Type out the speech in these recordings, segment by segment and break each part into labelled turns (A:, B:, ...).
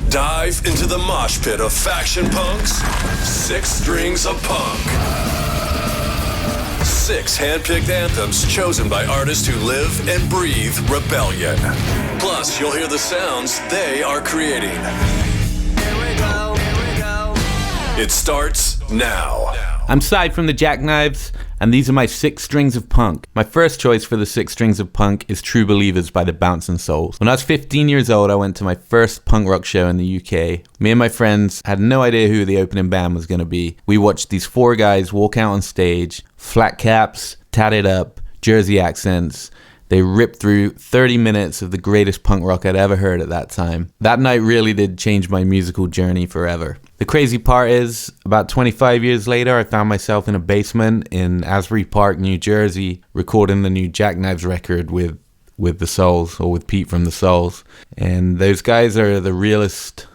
A: Dive into the mosh pit of Faction Punk's 6 Strings of Punk. 6 hand-picked anthems chosen by artists who live and breathe rebellion. Plus, you'll hear the sounds they are creating.
B: Here we go, here we go.
A: It starts now.
C: I'm Cy from the Jackknives, and these are my 6 Strings of Punk. My first choice for the 6 Strings of Punk is True Believers by the Bouncing Souls. When I was 15 years old, I went to my first punk rock show in the UK. Me and my friends had no idea who the opening band was going to be. We watched these 4 guys walk out on stage, flat caps, tatted up, Jersey accents. They ripped through 30 minutes of the greatest punk rock I'd ever heard at that time. That night really did change my musical journey forever. The crazy part is, about 25 years later, I found myself in a basement in Asbury Park, New Jersey, recording the new Jackknives record with the Souls, or with Pete from the Souls. And those guys are the realest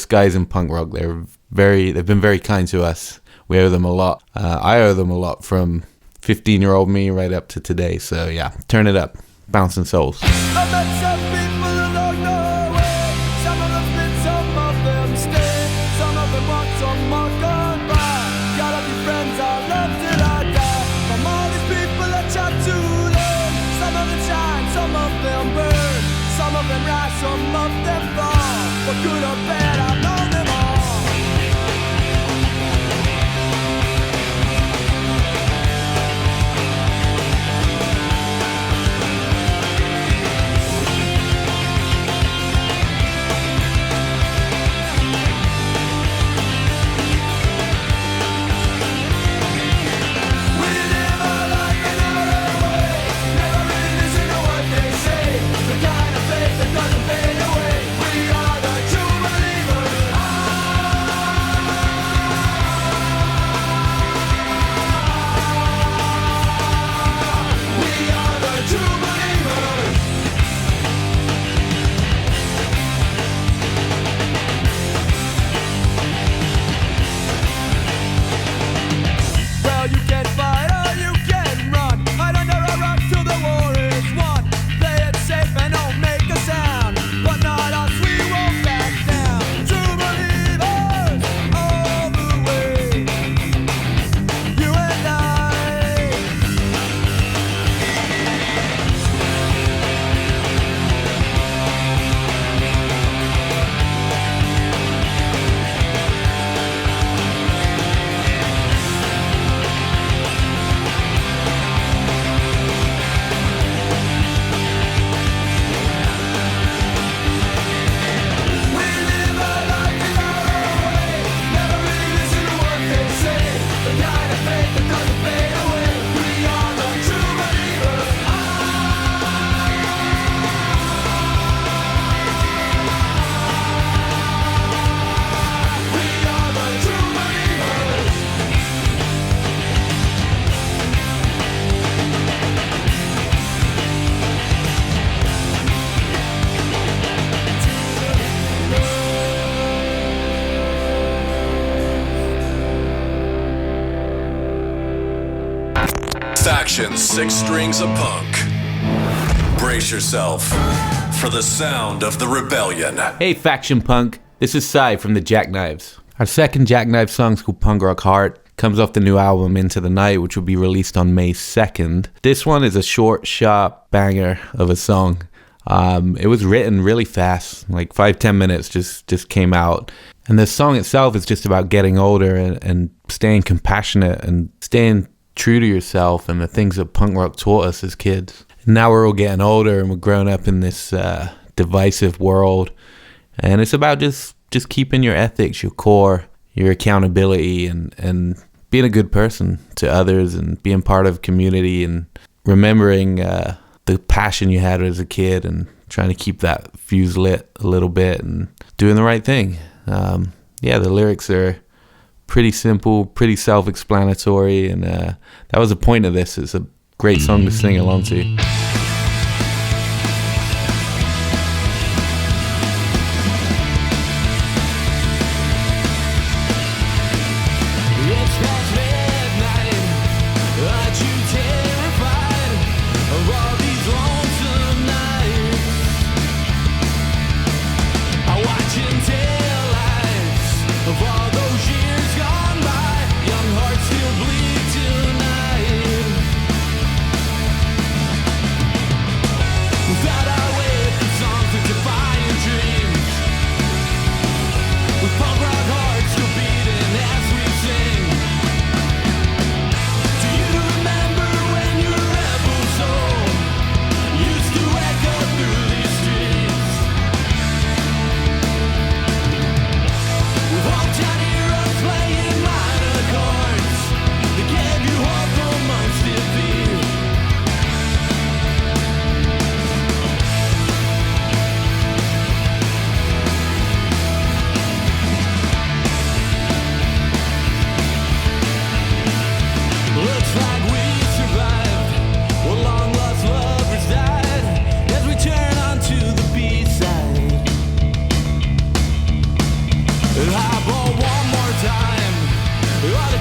C: guys in punk rock. They've been very kind to us. We owe them a lot. I owe them a lot, from 15-year-old me right up to today. So yeah, turn it up. Bouncing Souls.
B: I met some people along the way. Some of them spit, some of them stay. Some of them want some more gone by. Gotta be friends, I love till I die. From all these people I try to learn. Some of them shine, some of them burn. Some of them rise, some of them fall. For good or bad, I know them all.
A: Faction's 6 Strings of Punk. Brace yourself for the sound of the rebellion.
C: Hey Faction Punk, this is Cy from the Jackknives. Our second Jackknives song is called Punk Rock Heart. Comes off the new album Into the Night, which will be released on May 2nd. This one is a short, sharp banger of a song. It was written really fast, like 5-10 minutes just came out. And the song itself is just about getting older and staying compassionate and staying true to yourself and the things that punk rock taught us as kids. Now we're all getting older and we're growing up in this divisive world, and it's about just keeping your ethics, your core, your accountability, and being a good person to others and being part of community, and remembering the passion you had as a kid and trying to keep that fuse lit a little bit and doing the right thing. The lyrics are pretty simple, pretty self-explanatory, and that was the point of this. It's a great song to sing along to.
B: Watching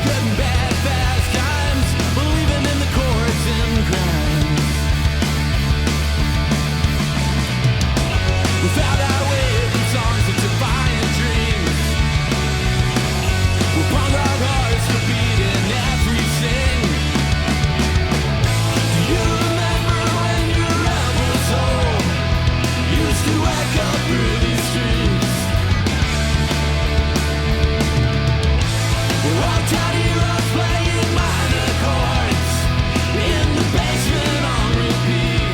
B: Good and bad, fast times, believing in the chords and crimes. We found our way from songs of defiant dreams. We found our hearts for beating everything. Do you remember when your rebel soul used to echo through these streets? We're all tiny heroes playing minor chords in the basement on repeat.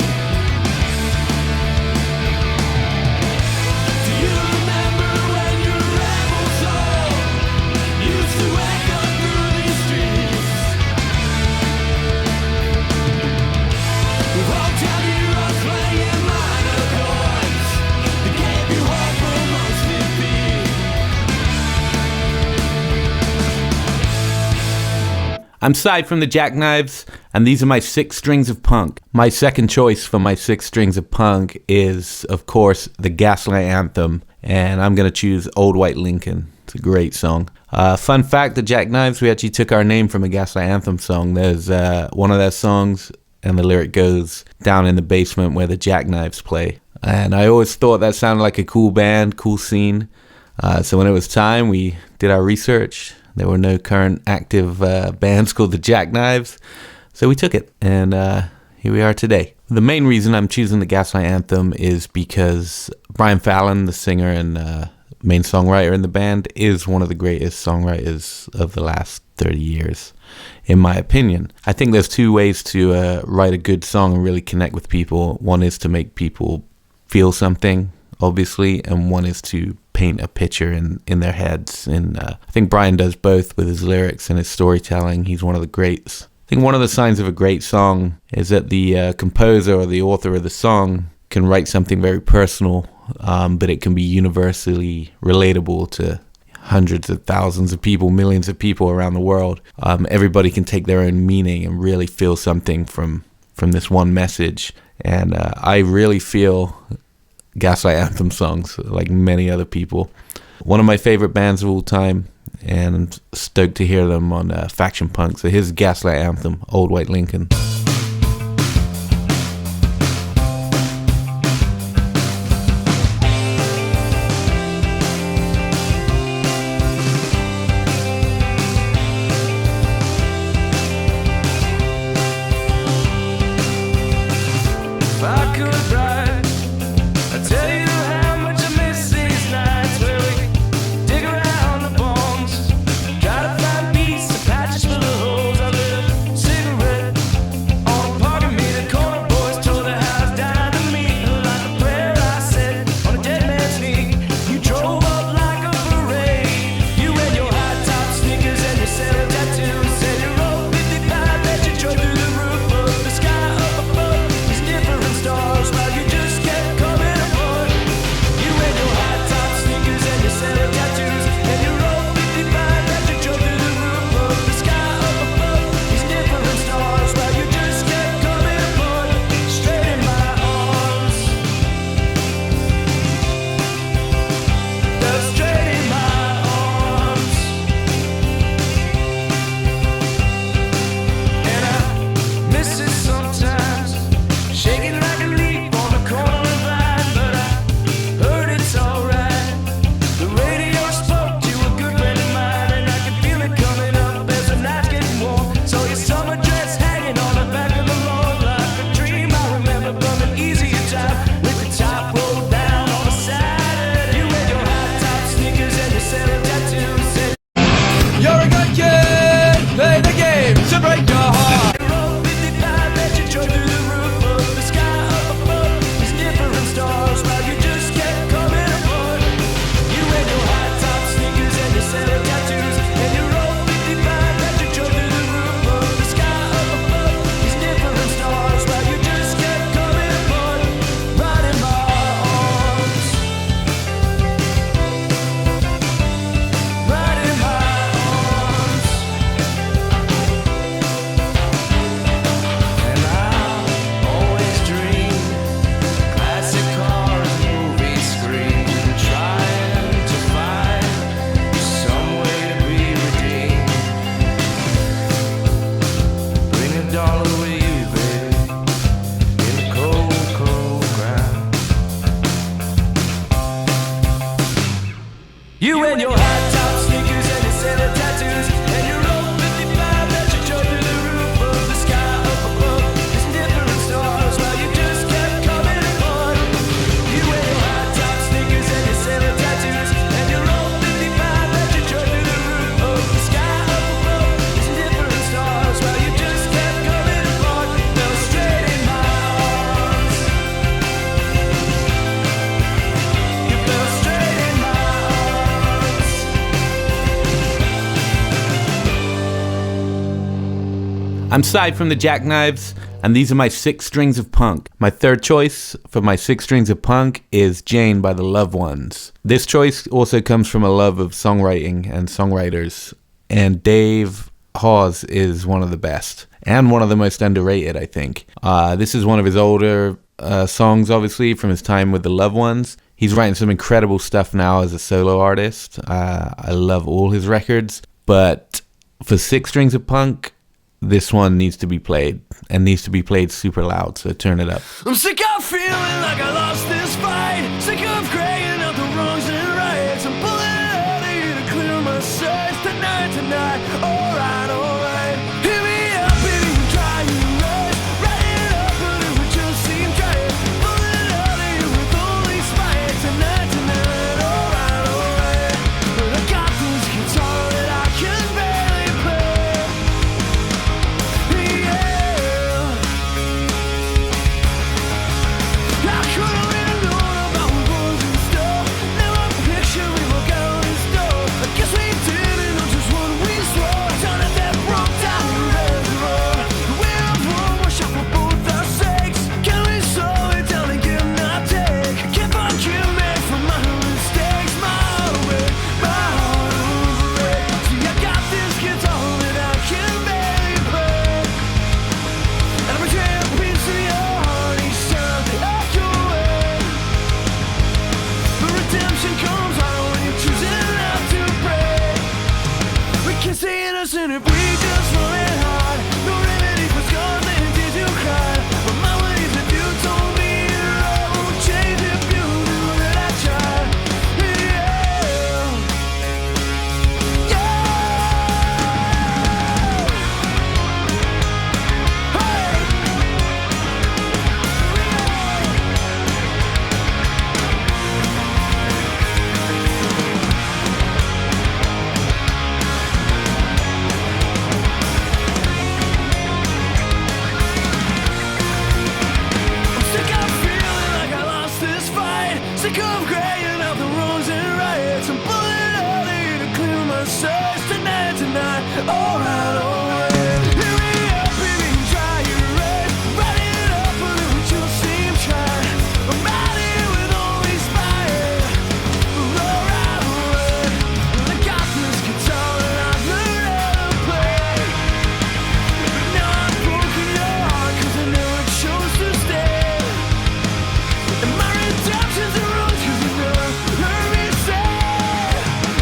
B: Do you remember when your rebel soul used to echo through these streets? We're all tiny heroes playing minor chords that gave you hope amongst defeat.
C: I'm Cy from the Jackknives, and these are my 6 strings of punk. My second choice for my 6 strings of punk is, of course, the Gaslight Anthem, and I'm going to choose Old White Lincoln. It's a great song. Fun fact, the Jackknives, we actually took our name from a Gaslight Anthem song. There's one of their songs, and the lyric goes, down in the basement where the Jackknives play. And I always thought that sounded like a cool band, cool scene. So when it was time, we did our research. There were no current active bands called the Jackknives, so we took it, and here we are today. The main reason I'm choosing the Gaslight Anthem is because Brian Fallon, the singer and main songwriter in the band, is one of the greatest songwriters of the last 30 years, in my opinion. I think there's 2 ways to write a good song and really connect with people. One is to make people feel something, obviously, and one is to paint a picture in their heads. And I think Brian does both with his lyrics and his storytelling. He's one of the greats. I think one of the signs of a great song is that the composer or the author of the song can write something very personal, but it can be universally relatable to hundreds of thousands of people, millions of people around the world. Everybody can take their own meaning and really feel something from this one message. And I really feel Gaslight Anthem songs, like many other people. One of my favorite bands of all time, and I'm stoked to hear them on Faction Punk. So here's Gaslight Anthem, Old White Lincoln.
B: If I could write, I'd tell you how much I miss these nights where we dig around the bones, try to find peace, the patches full of holes. I lit a cigarette You and your high top sneakers and your Santa tattoos and your old 55 that you drove through the roof of the sky up above. These different stars while you just kept coming apart. You and your high top sneakers and your Santa tattoos and your old 55 that you drove through the roof of the sky up above. These different stars while you just kept coming apart. Fell straight in my arms. You fell straight in my arms.
C: I'm Cy from the Jackknives, and these are my 6 strings of punk. My third choice for my 6 strings of punk is Jane by the Loved Ones. This choice also comes from a love of songwriting and songwriters, and Dave Hawes is one of the best, and one of the most underrated, I think. This is one of his older songs, obviously, from his time with the Loved Ones. He's writing some incredible stuff now as a solo artist. I love all his records, but for 6 strings of punk, this one needs to be played, and needs to be played super loud, so turn it up.
B: I'm sick of feeling like I lost this fight. Sick of crying out the wrongs and rights. I'm pulling out of you to clear my sights. Tonight, alright, alright. Hit me up if you try your right. Write it up, but it would just seem dry. Pulling out of you with only spite. Tonight, alright, alright. But I got this guitar that I can barely play. Yeah. I could've really known about wars and stuff. Now I picture we were going and stuff. I guess we didn't know just what we swore. Turn it that broke down the reservoir. We have one more shot for both our sakes. Can we slow it down and give not take? Can't forgive me for my mistakes. My heart will break. See, I got this guitar that I can barely play. And I'm a champion to your heart each time I go away. But redemption comes on when you're choosing not to break. We can stay innocent if we just run it hard. No remedy for scars and tears you cried. But my ways if you told me I won't change if you knew that I tried. Yeah. Yeah. Hey. I'm sick of feeling like I lost this fight. Sick of crying out the wrongs and rights. I'm pulling out of you to clear my sights. Tonight, alright, alright. Hit me up if you try your right. Write it up, but it would just seem dry. I'm out here with only spite. Alright, alright. I got this guitar that I've learned how to play. But now I'm broken your heart 'cause I never chose to stay. And my redemption's a rose 'cause you never heard me say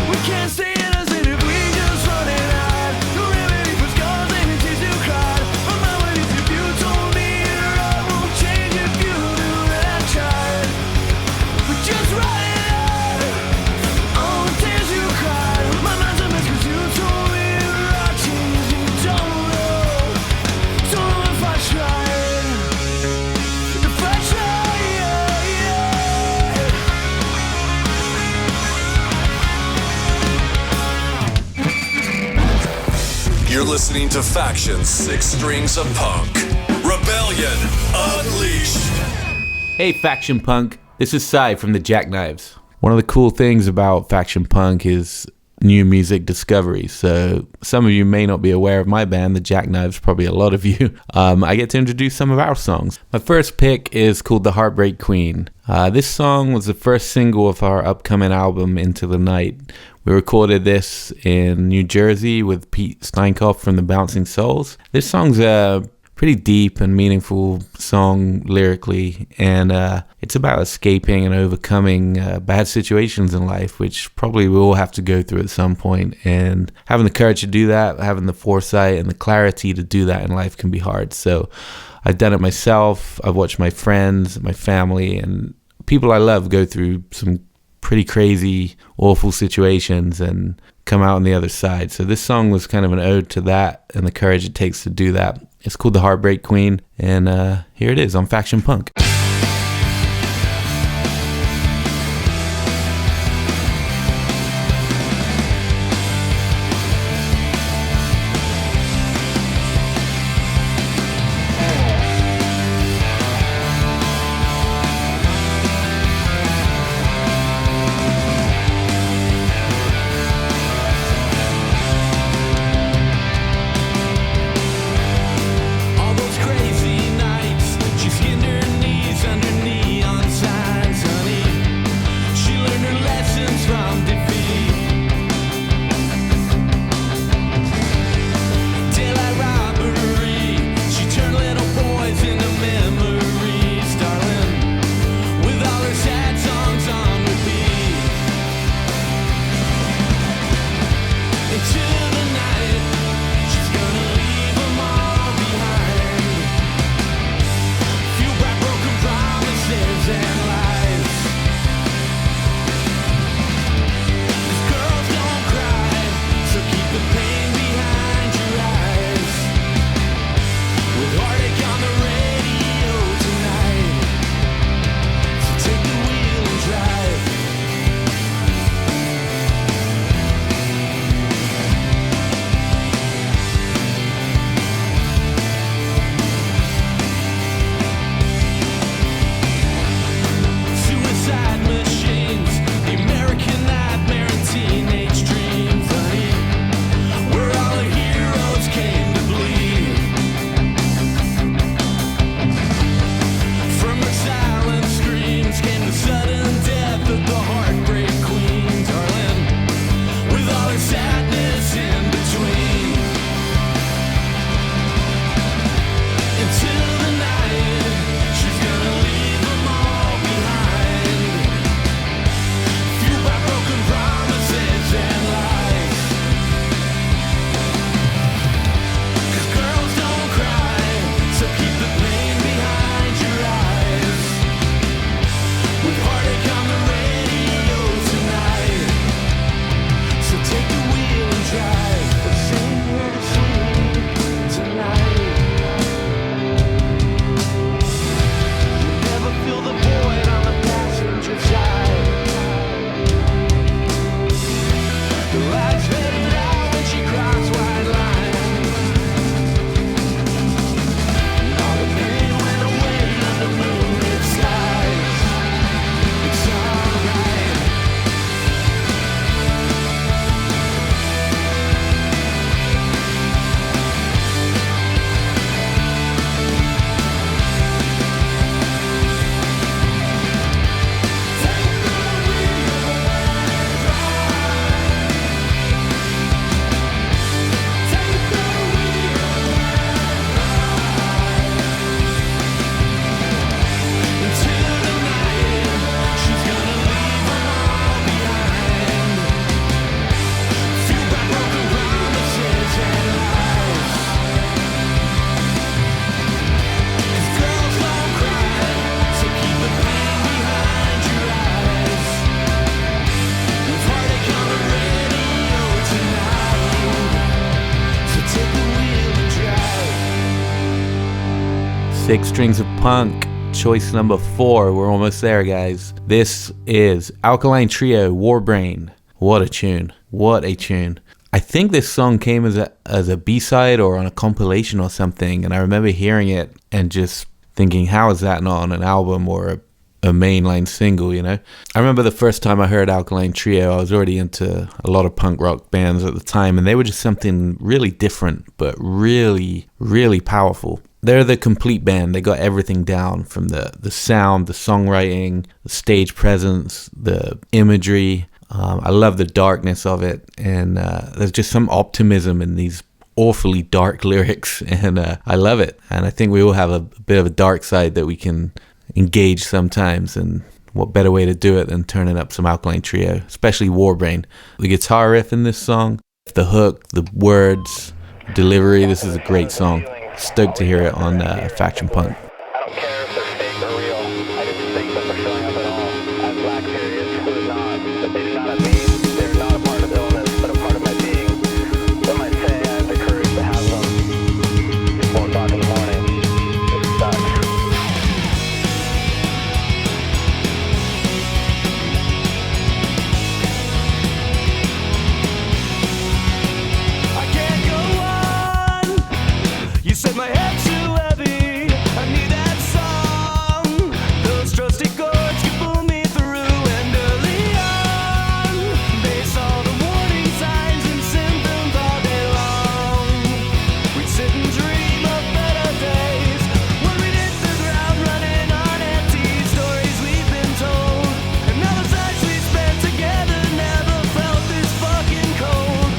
B: we can't stay innocent if we just run it out. No remedy for scars and tears you cried. But my ways if you told me I won't change if you knew that I tried. But just run it out. All the tears you cried. My mind's a mess 'cause you told me I changed. You don't know. Don't know if I tried. If I tried, yeah.
A: You're listening to Faction's 6 Strings of Punk. Rebellion Unleashed.
C: Hey Faction Punk, this is Cy from the Jackknives. One of the cool things about Faction Punk is new music discovery. So some of you may not be aware of my band, the Jackknives, probably a lot of you. I get to introduce some of our songs. My first pick is called The Heartbreak Queen. This song was the first single of our upcoming album, Into the Night. We recorded this in New Jersey with Pete Steinkoff from the Bouncing Souls. This song's a pretty deep and meaningful song lyrically, and it's about escaping and overcoming bad situations in life, which probably we all have to go through at some point, and having the courage to do that, having the foresight and the clarity to do that in life can be hard. So I've done it myself. I've watched my friends, my family, and people I love go through some pretty crazy, awful situations and come out on the other side. So this song was kind of an ode to that and the courage it takes to do that. It's called The Heartbreak Queen, and here it is on Faction Punk. Six Strings of Punk, choice number 4. We're almost there, guys. This is Alkaline Trio, Warbrain. What a tune. What a tune. I think this song came as a B-side or on a compilation or something, and I remember hearing it and just thinking, how is that not on an album or a mainline single, you know? I remember the first time I heard Alkaline Trio, I was already into a lot of punk rock bands at the time, and they were just something really different, but really, really powerful. They're the complete band. They got everything down from the sound, the songwriting, the stage presence, the imagery. I love the darkness of it, and there's just some optimism in these awfully dark lyrics, and I love it. And I think we all have a bit of a dark side that we can engage sometimes, and what better way to do it than turning up some Alkaline Trio, especially Warbrain. The guitar riff in this song, the hook, the words, delivery, this is a great song. Stoked to hear it on Faction Punk.
D: I don't care if they're fake or real. I didn't think them for showing up at all. At Black Period, who is on. that they shot at me. They're not a part of illness, but a part of my being. Some might say I have the courage to have them. It's 4 o'clock in the morning. It sucks.
B: I can't go on. You said my head's too heavy. I need that song. Those trusty chords can pull me through. And early on, they saw the warning signs and symptoms all day long. We'd sit and dream of better days when we'd hit the ground running on empty. Stories we've been told, and all the times we spent together never felt this fucking cold.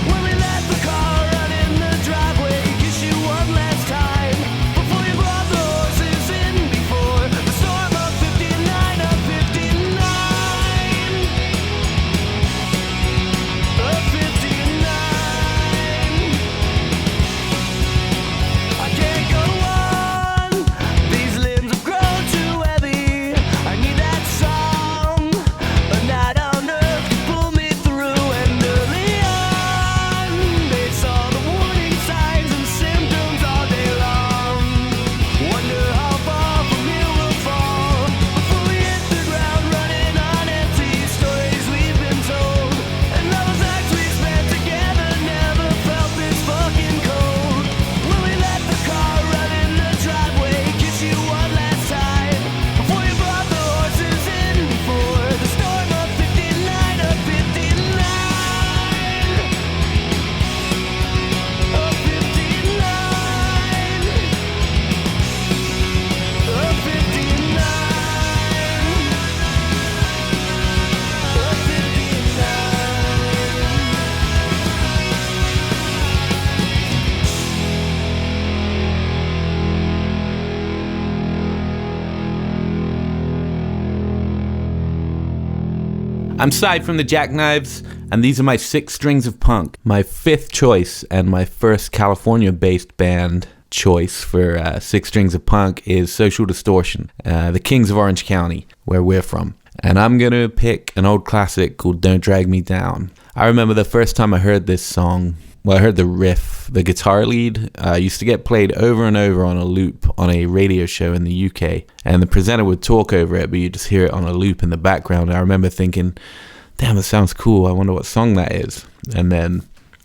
B: When we let the car run in the driveway, kiss you one last time before you brought the horses in. Before the storm of 59, of 59, of 59. I can't go on. These limbs have grown too heavy. I need that song. A night on earth can pull me through. And early on, they saw the warning signs and symptoms all day long. Wonder how far from here we'll fall before we hit the ground running on empty. Stories we've been told, and all those nights we spent together never felt this fucking cold. When we let the car run in the driveway, kiss you one last time before you brought the horses in. Before the storm of 59, of 59, of 59, of 59, of 59.
C: I'm Cy from the Jackknives, and these are my 6 strings of punk. My 5th choice and my first California-based band choice for 6 strings of punk is Social Distortion, the Kings of Orange County, where we're from. And I'm going to pick an old classic called Don't Drag Me Down. I remember the first time I heard this song, well, I heard the riff, the guitar lead, used to get played over and over on a loop on a radio show in the UK. And the presenter would talk over it, but you just hear it on a loop in the background. I remember thinking, damn, that sounds cool. I wonder what song that is. And then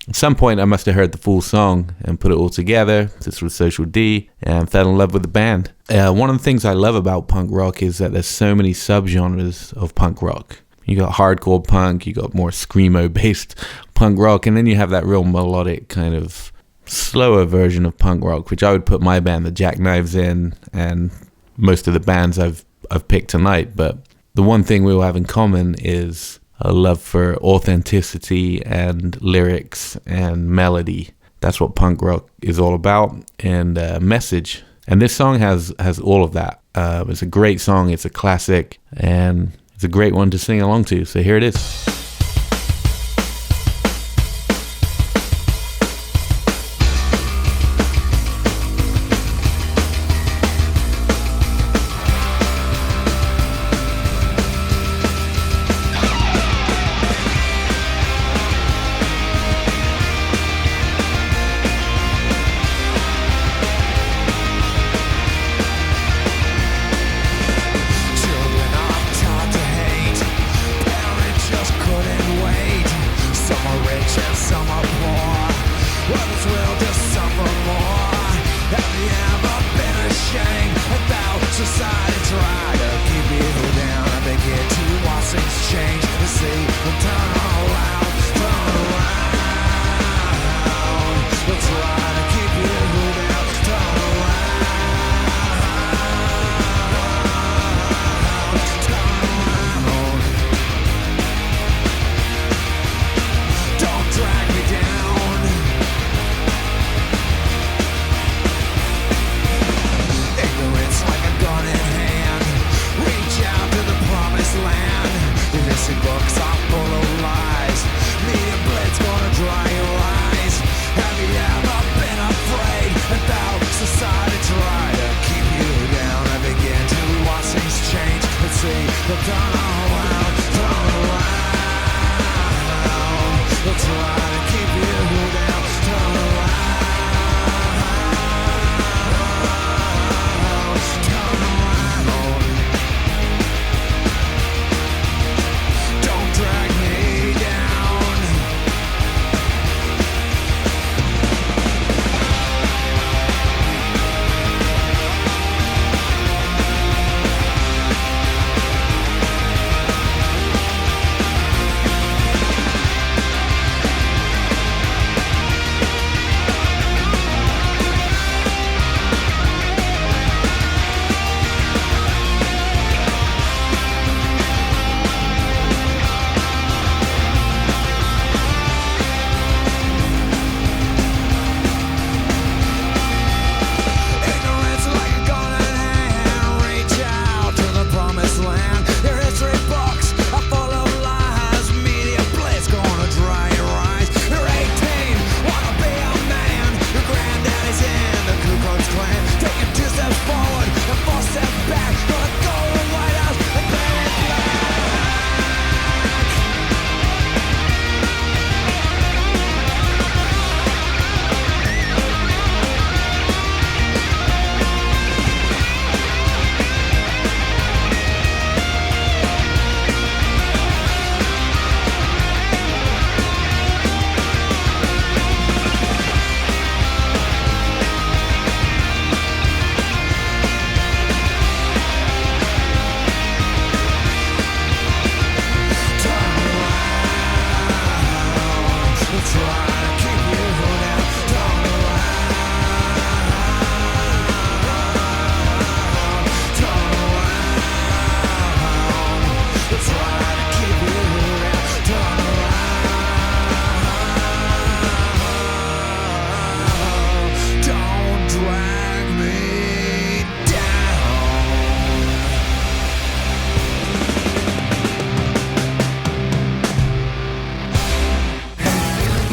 C: at some point, I must have heard the full song and put it all together. This was Social D, and fell in love with the band. One of the things I love about punk rock is that there's so many subgenres of punk rock. You got hardcore punk, you got more screamo-based punk rock, and then you have that real melodic kind of slower version of punk rock, which I would put my band, the Jackknives, in, and most of the bands I've picked tonight. But the one thing we all have in common is a love for authenticity and lyrics and melody. That's what punk rock is all about, and message. And this song has all of that. It's a great song, it's a classic, and it's a great one to sing along to. So here it is.
B: Children are taught to hate, parents just couldn't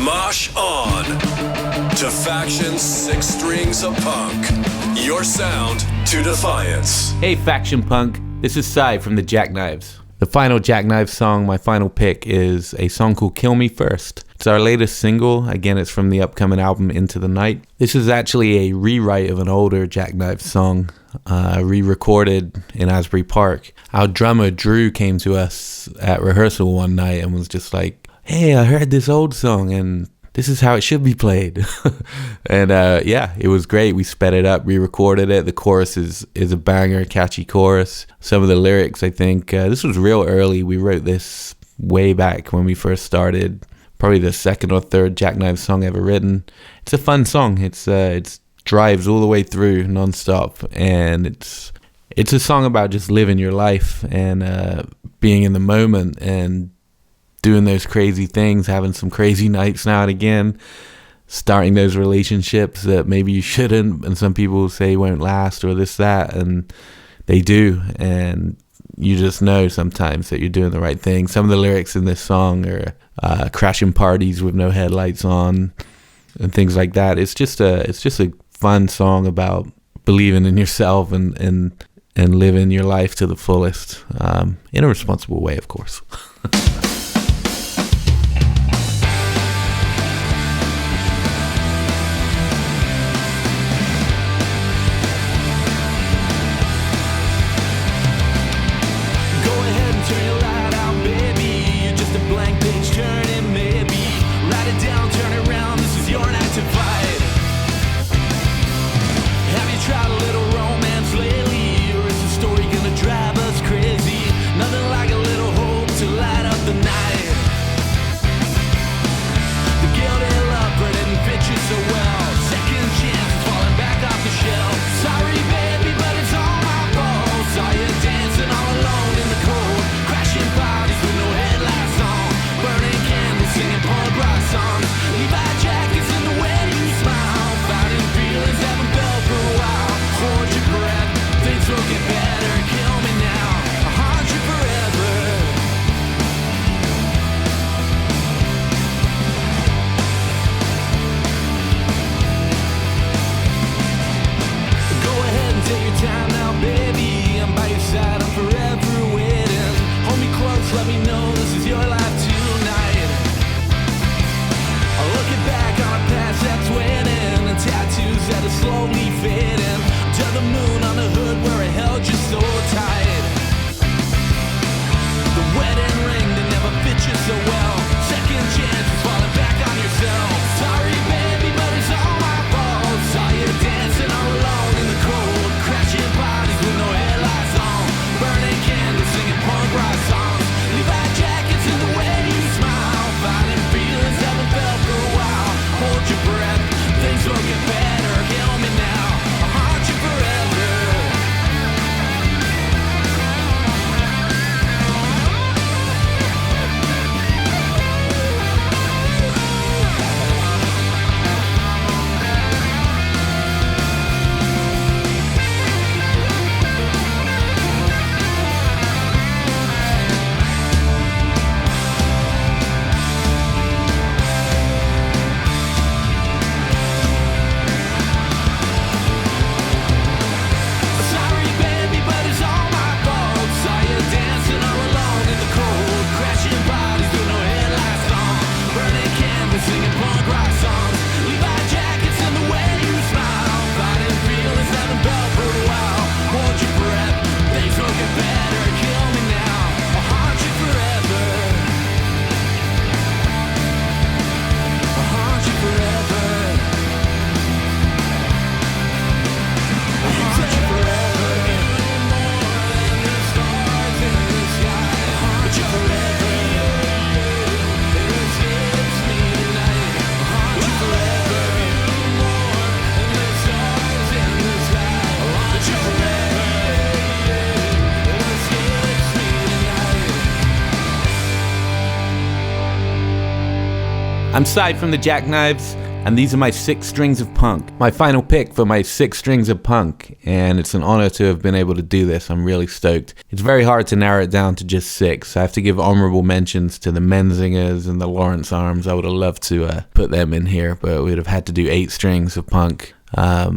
A: Mosh on to Faction's 6 Strings of Punk. Your sound to defiance.
C: Hey Faction Punk, this is Cy from the Jackknives. The final Jackknives song, my final pick, is a song called Kill Me First. It's our latest single. Again, it's from the upcoming album Into the Night. This is actually a rewrite of an older Jackknives song, re-recorded in Asbury Park. Our drummer Drew came to us at rehearsal one night and was just like, hey, I heard this old song and this is how it should be played. And yeah, it was great. We sped it up, re-recorded it. The chorus is a banger, catchy chorus. Some of the lyrics, I think, this was real early. We wrote this way back when we first started. Probably the second or third Jackknives song ever written. It's a fun song. It drives all the way through nonstop, and it's a song about just living your life and being in the moment and doing those crazy things, having some crazy nights now and again, starting those relationships that maybe you shouldn't, and some people say won't last or this, that, and they do. And you just know sometimes that you're doing the right thing. Some of the lyrics in this song are crashing parties with no headlights on and things like that. It's just a fun song about believing in yourself and living your life to the fullest, in a responsible way, of course. I'm Cy from the Jackknives. And these are my 6 strings of punk. My final pick for my 6 strings of punk. And it's an honor to have been able to do this. I'm really stoked. It's very hard to narrow it down to just 6. I have to give honorable mentions to the Menzingers and the Lawrence Arms. I would have loved to put them in here, but we'd have had to do 8 strings of punk. I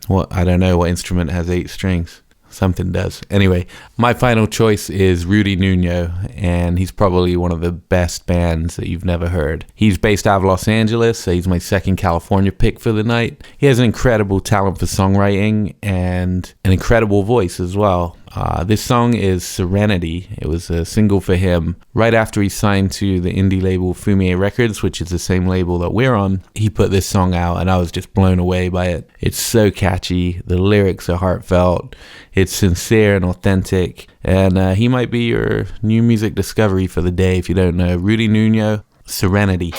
C: don't know what instrument has 8 strings. Something does. Anyway, my final choice is Rudy Nuno, and he's probably one of the best bands that you've never heard. He's based out of Los Angeles, so he's my second California pick for the night. He has an incredible talent for songwriting and an incredible voice as well. This song is Serenity. It was a single for him right after he signed to the indie label Fumier Records, which is the same label that we're on. He put this song out and I was just blown away by it. It's so catchy. The lyrics are heartfelt. It's sincere and authentic. And he might be your new music discovery for the day if you don't know. Rudy Nuno, Serenity.